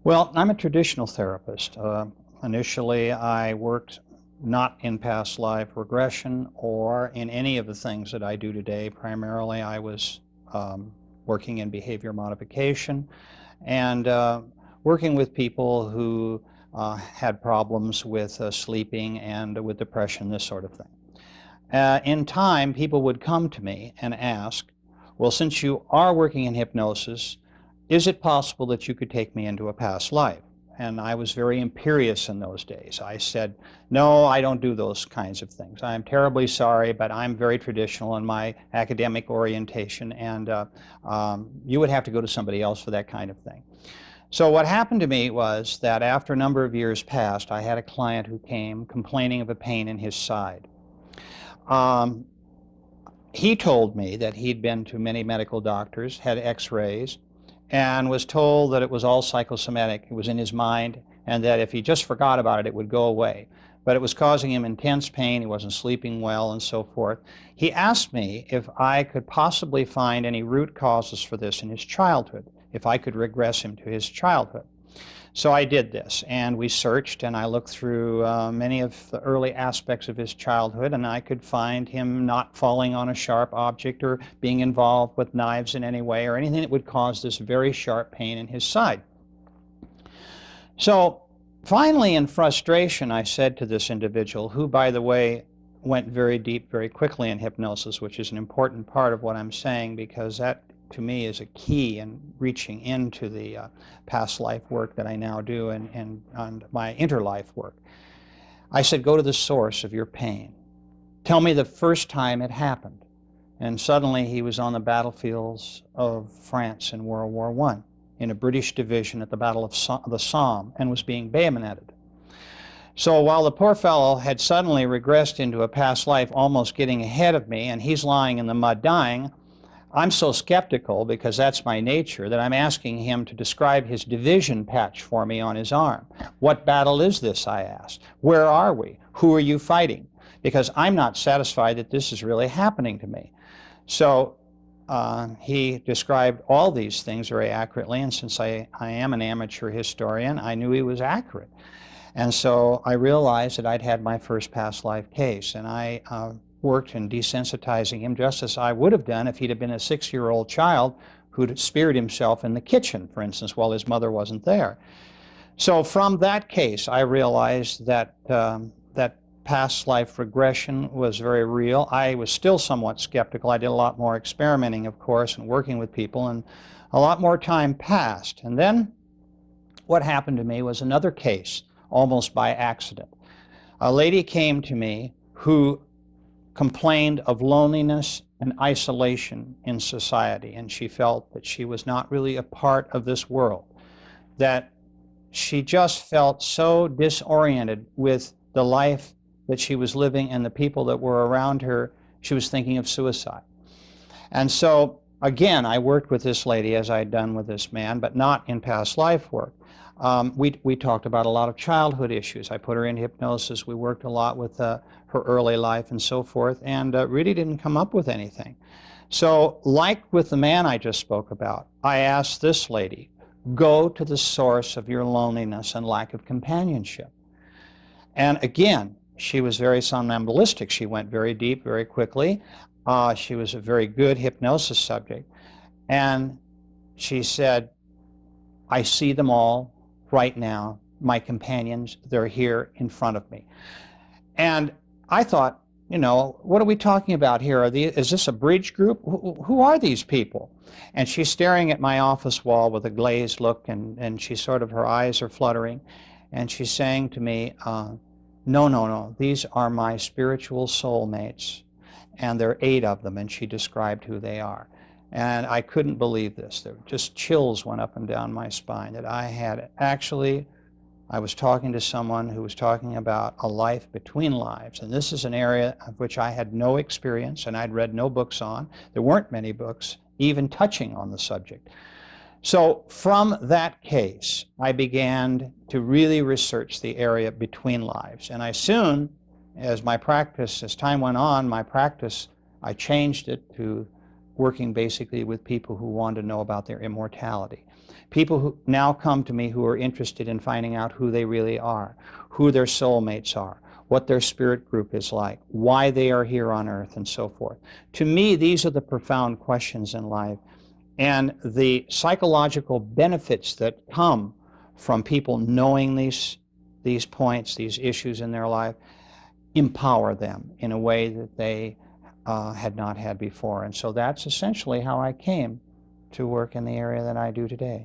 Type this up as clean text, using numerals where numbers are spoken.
Well, I'm a traditional therapist. Initially, I worked not in past life regression or in any of the things that I do today. Primarily, I was working in behavior modification and working with people who had problems with sleeping and with depression, this sort of thing. In time, people would come to me and ask, well, since you are working in hypnosis, is it possible that you could take me into a past life? And I was very imperious in those days. I said, no, I don't do those kinds of things. I'm terribly sorry, but I'm very traditional in my academic orientation, and you would have to go to somebody else for that kind of thing. So what happened to me was that after a number of years passed, I had a client who came complaining of a pain in his side. He told me that he'd been to many medical doctors, had x-rays, and was told that it was all psychosomatic. It was in his mind, and that if he just forgot about it, it would go away. But it was causing him intense pain. He wasn't sleeping well, and so forth. He asked me if I could possibly find any root causes for this in his childhood, if I could regress him to his childhood. So I did this, and we searched, and I looked through many of the early aspects of his childhood, and I could find him not falling on a sharp object or being involved with knives in any way or anything that would cause this very sharp pain in his side. So finally, in frustration, I said to this individual, who, by the way, went very deep very quickly in hypnosis, which is an important part of what I'm saying, because that to me is a key in reaching into the past life work that I now do and my interlife work. I said, go to the source of your pain. Tell me the first time it happened. And suddenly he was on the battlefields of France in World War I, in a British division at the Battle of the Somme, and was being bayoneted. So while the poor fellow had suddenly regressed into a past life, almost getting ahead of me, and he's lying in the mud dying, I'm so skeptical, because that's my nature, that I'm asking him to describe his division patch for me on his arm. What battle is this, I asked. Where are we? Who are you fighting? Because I'm not satisfied that this is really happening to me. So he described all these things very accurately, and since I am an amateur historian, I knew he was accurate. And so I realized that I'd had my first past life case, and I worked in desensitizing him just as I would have done if he'd have been a 6-year-old child who'd speared himself in the kitchen, for instance, while his mother wasn't there. So from that case, I realized that that past life regression was very real. I was still somewhat skeptical. I did a lot more experimenting, of course, and working with people, and a lot more time passed. And then what happened to me was another case, almost by accident. A lady came to me who complained of loneliness and isolation in society, and she felt that she was not really a part of this world, that she just felt so disoriented with the life that she was living and the people that were around her, she was thinking of suicide. And so, again, I worked with this lady as I had done with this man, but not in past life work. We talked about a lot of childhood issues. I put her in hypnosis. We worked a lot with her early life and so forth, and really didn't come up with anything. So, like with the man I just spoke about, I asked this lady, go to the source of your loneliness and lack of companionship. And again, she was very somnambulistic. She went very deep very quickly. She was a very good hypnosis subject. And she said, I see them all right now. My companions, they're here in front of me. And I thought, you know, what are we talking about here? Is this a bridge group? Who are these people? And she's staring at my office wall with a glazed look, and she sort of, her eyes are fluttering. And she's saying to me, no, these are my spiritual soulmates, and there are 8 of them, and she described who they are. And I couldn't believe this. There just chills went up and down my spine, that I had actually, I was talking to someone who was talking about a life between lives. And this is an area of which I had no experience and I'd read no books on. There weren't many books even touching on the subject. So from that case, I began to really research the area between lives. And I soon, as time went on, my practice, I changed it to working basically with people who want to know about their immortality. People who now come to me who are interested in finding out who they really are, who their soulmates are, what their spirit group is like, why they are here on earth, and so forth. To me, these are the profound questions in life, and the psychological benefits that come from people knowing these points, these issues in their life, empower them in a way that they had not had before. And so that's essentially how I came to work in the area that I do today.